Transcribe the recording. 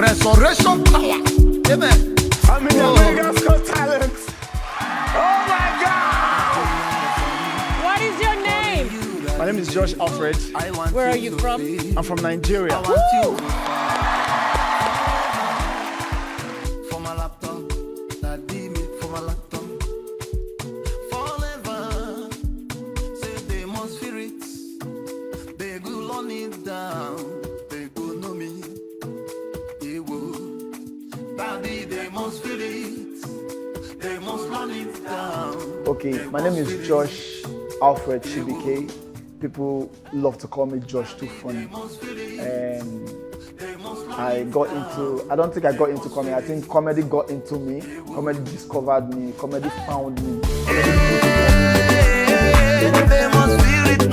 Resurrection power. Amen. I'm in the Vegas Got Talent. Oh my God! What is your name? My name is Josh Alfred. Where are you from? I'm from Nigeria. Woo! Okay, my name is Josh Alfred Chibike. People love to call me Josh Too Funny. And I don't think I got into comedy. I think comedy got into me. Comedy discovered me. Comedy found me. Comedy